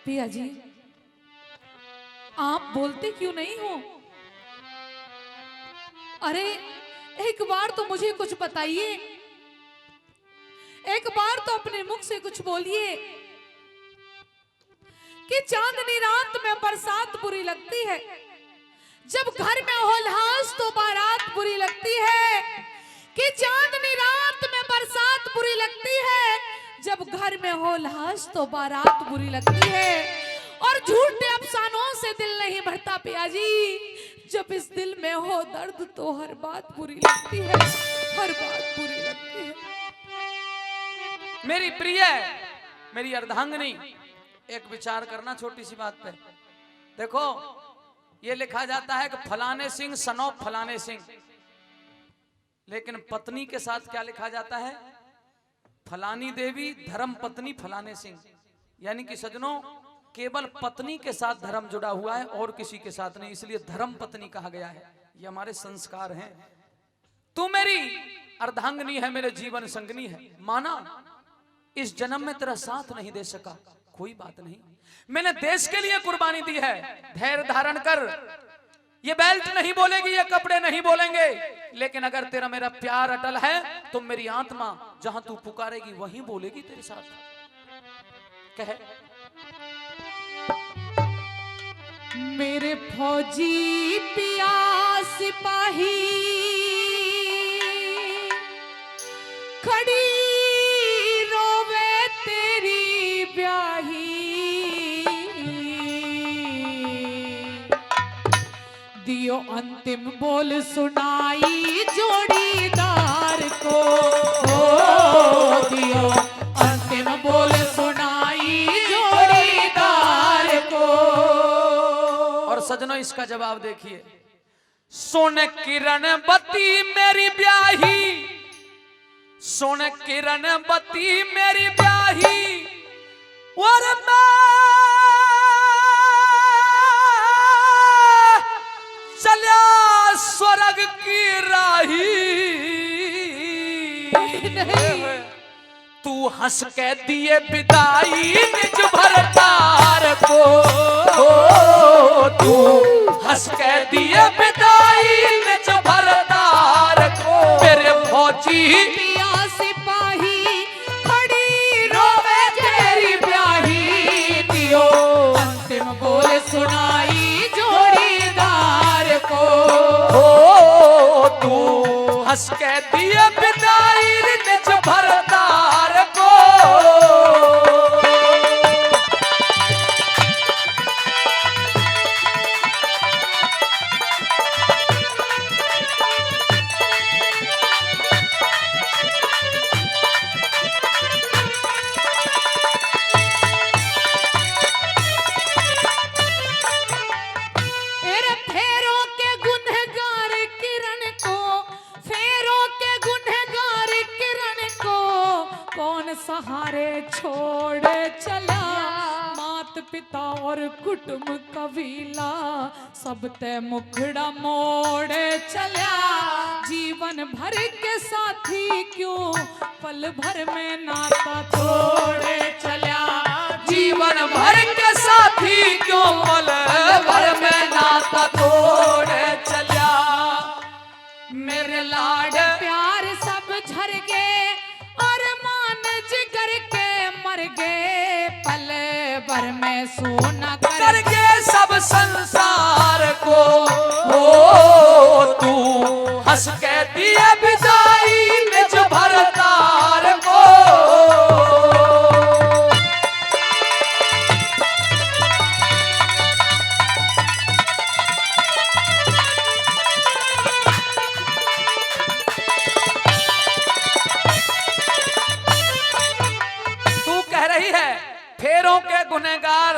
पिया जी, आप बोलते क्यों नहीं हो? अरे एक बार तो मुझे कुछ बताइए, एक बार तो अपने मुख से कुछ बोलिए कि चांदनी रात में बरसात बुरी लगती है, जब घर में हो उल्लास तो बारात बुरी लगती है। कि चांदनी रात में बरसात बुरी लगती है, जब घर में हो उल्लास तो बारात बुरी लगती है। और झूठे अफसानों से दिल नहीं भरता पिया जी, जब इस दिल में हो दर्द तो हर बात बुरी लगती है, हर बात बुरी लगती है। मेरी प्रिय, मेरी अर्धांगिनी, एक विचार करना छोटी सी बात पे। देखो, ये लिखा जाता है कि फलाने सिंह सन ऑफ फलाने सिंह, लेकिन पत्नी के साथ क्या लिखा जाता है? फलानी देवी धर्म पत्नी फलाने सिंह। यानी कि सजनों, केवल पत्नी के साथ धर्म जुड़ा हुआ है और किसी के साथ नहीं, इसलिए धर्म पत्नी कहा गया है। ये हमारे संस्कार हैं। तू मेरी अर्धांगिनी है, मेरे जीवन संगनी है। माना इस जन्म में तेरा साथ नहीं दे सका, कोई बात नहीं, मैंने देश के लिए कुर्बानी दी है। धैर्य धारण कर। ये बेल्ट नहीं बोलेगी, ये कपड़े नहीं बोलेंगे, लेकिन अगर तेरा मेरा प्यार अटल है तो मेरी आत्मा जहां तू पुकारेगी वहीं बोलेगी तेरे साथ। कह। मेरे फौजी पिया सिपाही खड़ी रोवे तेरी ब्याही, दियो अंतिम बोल सुनाई जोड़ीदार को, दियो अंतिम बोल सुनाई जोड़ीदार को। और सजनों, इसका जवाब देखिए। सोने किरण बत्ती मेरी ब्याही, सोने किरण बत्ती मेरी ब्याही, और मैं चलिया स्वर्ग की राही। तू हंस के दिए विदाई निज भरतार को, तू हंस के दिए विदाई निज भरतार को। मेरे फौजी पिया सिपाही खड़ी रोवे तेरी ब्याही, दियो अंतिम बोल सुनाई जोड़ीदार को। तू हंस के दिए विदाई निज भरतार को। सहारे छोड़ चला, मात पिता और कुटुंब कबीला सब ते मुखड़ा मोड़ चला। जीवन भर के साथी क्यों पल भर में नाता तोड़ चला, जीवन भर के साथी क्यों पल भर में नाता तोड़ चला। मेरे लाड प्यार सब झर गए और मान जिगर के मर गए, पल भर में सोना करके सब संसार को। ओ तू हंस के दिया विदाई निज भरतार को। फेरों के गुनहगार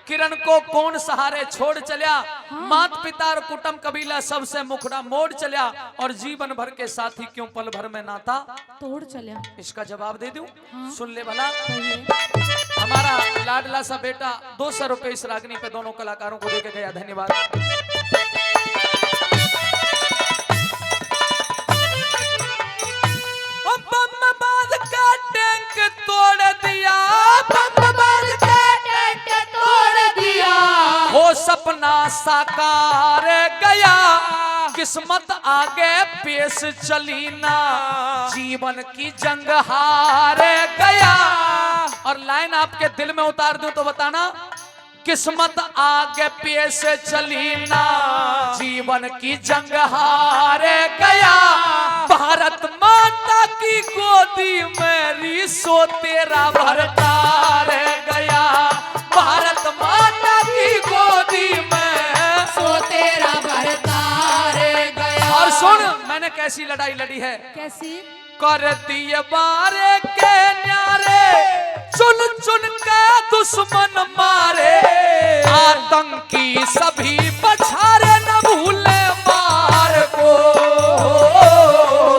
किरण को कौन सहारे छोड़ चलिया, मात पिता और कुटुंब कबीला सबसे मुखड़ा मोड़ चलिया, और जीवन भर के साथी क्यों पल भर में नाता तोड़ चलिया। इसका जवाब दे दूं? सुन ले भला। हमारा लाडला सा बेटा 200 रुपए इस रागनी पे दोनों कलाकारों को देके गया। धन्यवाद। तोड़ दिया, बम बांध के टैंक सपना साकार गया, किस्मत आगे पेश चली ना, जीवन की जंग हार गया। और लाइन आपके दिल में उतार दूं तो बताना, किस्मत आगे पेश चली ना, जीवन की जंग हार गया। भारत माता की गोदी मेरी सो तेरा भरता रह गया, भारत माता की गोदी में सो तेरा भरता रह गया। और सुन मैंने कैसी लड़ाई लड़ी है, कैसी? कर दिए बारे के न्यारे, चुन चुन के दुश्मन मारे, आतंकी सभी पछारे न भूले मार को।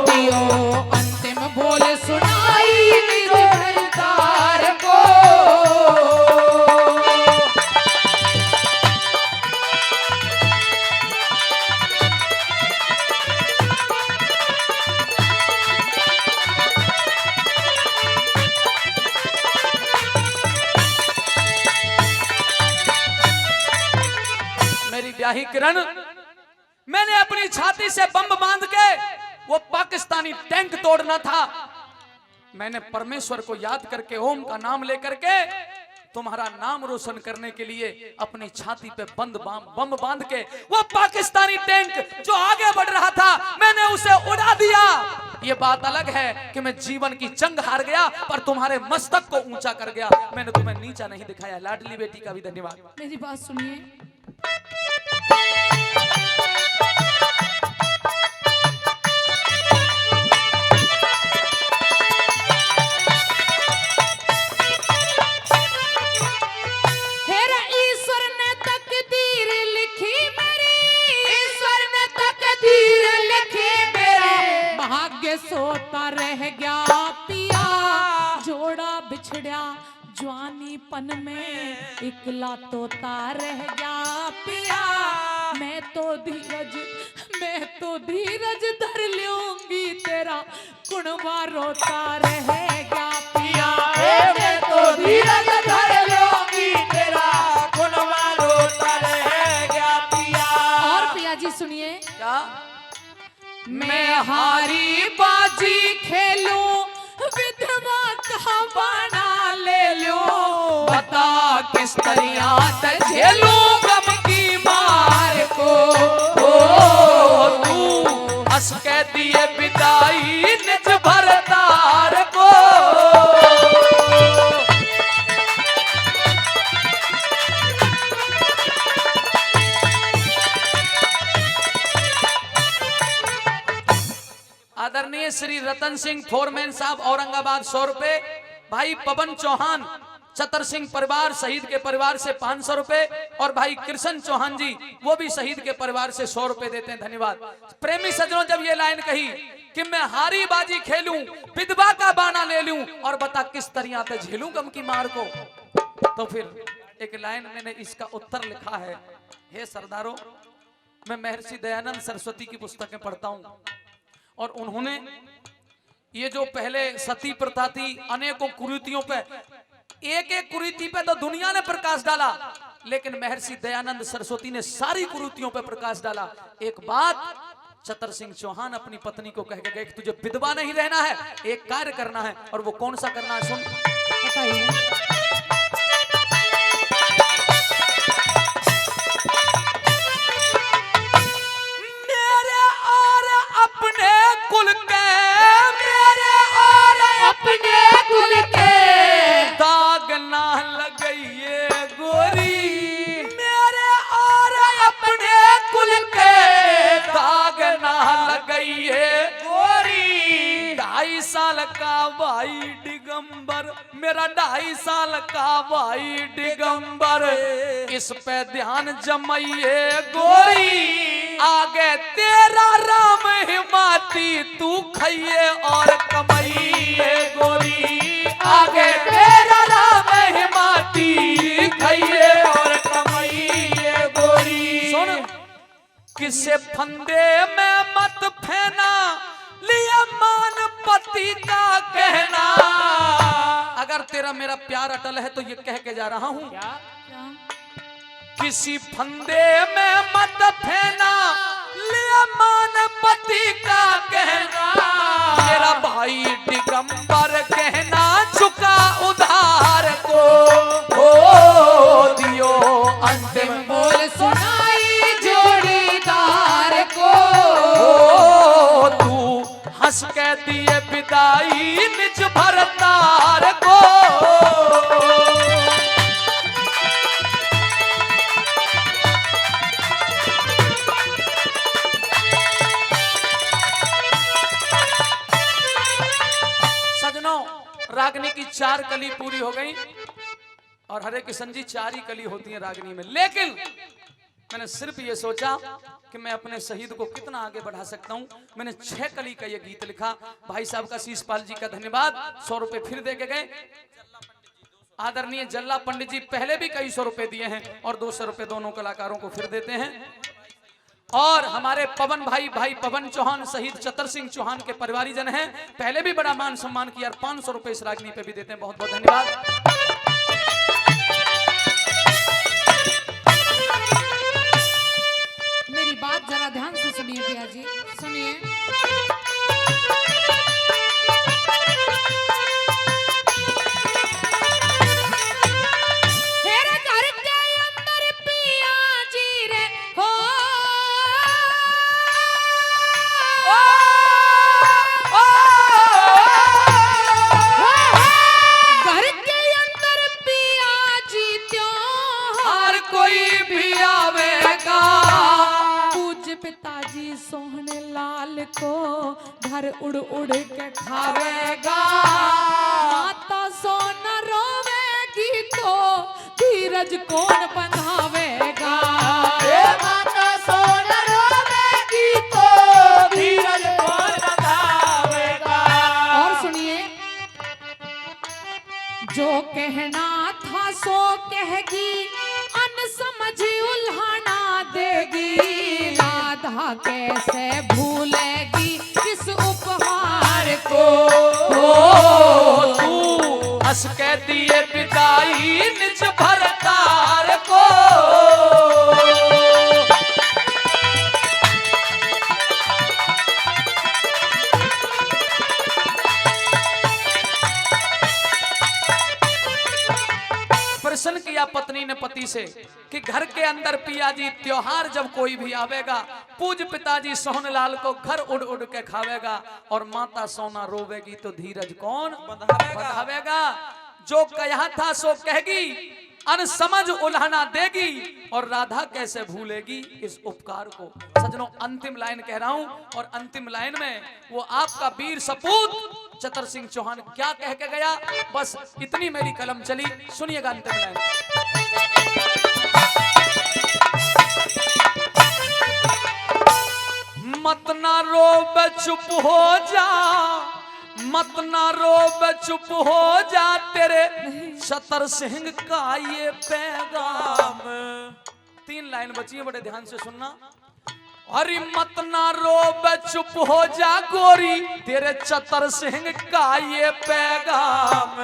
दियो अंतिम बोल सुनाई निज भरतार को। मेरी ब्याही किरण, मैंने अपनी छाती से बम बांध के वो पाकिस्तानी टैंक तोड़ना था। मैंने परमेश्वर को याद करके, ओम का नाम लेकर के तुम्हारा नाम रोशन करने के लिए अपनी छाती पे बम बांध के वो पाकिस्तानी टैंक जो आगे बढ़ रहा था मैंने उसे उड़ा दिया। ये बात अलग है कि मैं जीवन की जंग हार गया पर तुम्हारे मस्तक को ऊंचा कर गया। मैंने तुम्हें नीचा नहीं दिखाया। लाडली बेटी का भी धन्यवाद। मेरी बात सुनिए। ईश्वर ने तकदीर लिखी मेरी, ईश्वर ने तकदीर लिखी मेरी, भाग्य सोता रह गया पिया, जोड़ा बिछड़ा जवानीपन में, इकला तोता रह गया पिया। मैं तो धीरज धर लूंगी, तेरा कुणवा रोता रह गया पिया। मैं तो धीरज धर लूंगी, तेरा कुणवा रोता रह गया पिया। और पिया जी सुनिए। क्या? मैं हारी बाजी खेलूं, विधवा का बना ले लूं, बता किस तरह झेलूं गम की मार को। तू हंस के दिए विदाई निज भरतार को। आदरणीय श्री रतन सिंह फोरमैन साहब औरंगाबाद 100 रुपए। भाई पवन चौहान चतर सिंह परिवार शहीद के परिवार से 500 रुपए और भाई कृष्ण चौहान जी वो भी शहीद के परिवार से 100 रुपए देते हैं। धन्यवाद। प्रेमी सज्जनों, जब ये लाइन कही कि मैं हारी बाजी खेलूं, विधवा का बाना ले लूं और बता किस तरह से झेलूं गम की मार को, तो फिर एक लाइन मैंने इसका उत्तर लिखा है। हे सरदारों, मैं महर्षि दयानंद सरस्वती की पुस्तकें पढ़ता हूं और उन्होंने ये जो पहले सती प्रथा थी, अनेकों कुरीतियों पे, एक एक कुरीति पे तो दुनिया ने प्रकाश डाला, लेकिन महर्षि दयानंद सरस्वती ने सारी कुरीतियों पे प्रकाश डाला। एक बात चतर सिंह चौहान अपनी पत्नी को कह के गए कि तुझे विधवा नहीं रहना है, एक कार्य करना है। और वो कौन सा करना है, सुन बताइए। मेरे और अपने कुल के, मेरे और अपने कुल के दाग ना लगइए गोरी, मेरे और अपने कुल के दाग ना लगइए गोरी। 2.5 साल का भाई दिगंबर, मेरा 2.5 साल का भाई दिगंबर, इस पे ध्यान जमाइए गोरी। आगे तेरा राम हिमाती तू खाइए और कमाइए गोरी, आगे तेरा राम हिमाती खाइए और कमाइए गोरी। सुन, किसे फंदे में मत फेना, लिया मान पति का कहना। अगर तेरा मेरा प्यार अटल है तो ये कह के जा रहा हूं क्या? किसी फंदे में मत फेना, ले मान पति का कहना। मेरा भाई दिगंबर कहना चुका उधार को, हो दियो अंतिम बोल सुनाई जोड़ीदार को। ओ तू हंस के दिए विदाई निज भरतार को। सजनों, रागनी की 4 कली पूरी हो गई और हरे किशन जी 4 ही कली होती है रागनी में। लेकिन मैंने सिर्फ ये सोचा कि मैं अपने शहीद को कितना आगे बढ़ा सकता हूं। मैंने 6 कली का ये गीत लिखा। भाई साहब का शीशपाल जी का धन्यवाद, 100 रुपए फिर दे के गए। आदरणीय जल्ला पंडित जी पहले भी कई 100 रुपए दिए हैं और 200 रुपए दोनों कलाकारों को फिर देते हैं। और हमारे पवन भाई पवन चौहान शहीद चतर सिंह चौहान के परिवारीजन हैं, पहले भी बड़ा मान सम्मान किया और 500 रुपए इस रागनी पे भी देते हैं। बहुत बहुत धन्यवाद। मेरी बात जरा ध्यान से सुनिए भैया जी, सुनिए। तेरे घर के अंदर पिया जी रे हो, घर के अंदर पिया जी त्योहार कोई भी आवेगा, पिताजी सोहने लाल को घर उड़ उड़ के खावेगा। माता सोना रोवेगी तो धीरज कौन बंधावेगा। माता सोना रोवेगी तो धीरज कौन बंधावेगा। और सुनिए, जो कहना था सो कहेगी, अनसमझ उल्हाना देगी। राधा कैसे भूलेगी इस उपहार को, तू हंस के दिए विदाई निज भरतार को। प्रश्न किया पत्नी ने पति से कि घर के अंदर पिया जी त्योहार जब कोई भी आवेगा, पूज पिताजी सोहनलाल को घर उड़ उड़ के खावेगा और माता सोना रोवेगी तो धीरज कौन बंधावेगा। जो कहा था सो कहेगी, अनसमझ उल्हाना देगी और राधा कैसे भूलेगी इस उपकार को। सजनों, अंतिम लाइन कह रहा हूं और अंतिम लाइन में वो आपका वीर सपूत चतर सिंह चौहान क्या कह के गया, बस इतनी मेरी कलम चली। सुनिएगा अंतिम लाइन। मत ना रोब चुप हो जा, मत ना रोब चुप हो जा, तेरे चतर सिंह का ये पैगाम। 3 लाइन बची है, बड़े ध्यान से सुनना। अरे मत ना रोब चुप हो जा गोरी, तेरे चतर सिंह का ये पैगाम।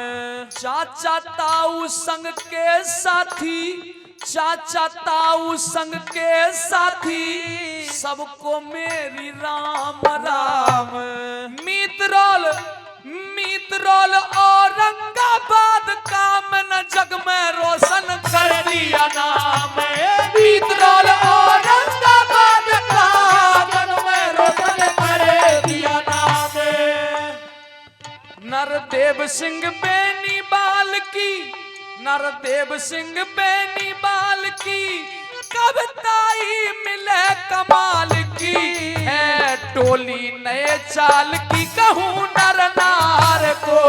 चाचा ताऊ संग के साथी, चाचा ताऊ संग के साथी, सबको मेरी राम राम। मीत रोल औरंगाबाद का मैंने जग में रोशन कर दिया नाम। मीत रोल औरंगाबाद का जग में रोशन कर दिया नाम। नरदेव सिंह बेनीबाल की, नरदेव सिंह बेनीबाल की कविताई मिले कमाल की है। टोली नए चाल की कहूँ नर नार को,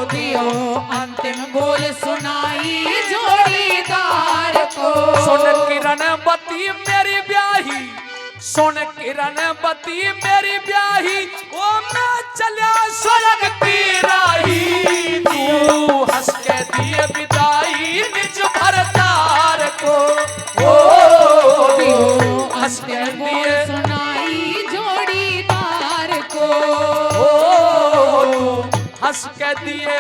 दियो अंतिम बोल सुनाई जोड़ीदार को। सुन किरण बती मेरी ब्याही, सुन किरण बती मेरी ब्याही, ओ मैं चला स्वर्ग की राही। तू हंस के दिए विदाई निज भरतार को, हंस के दिए सुनाई जोड़ीदार को, हंस के दिए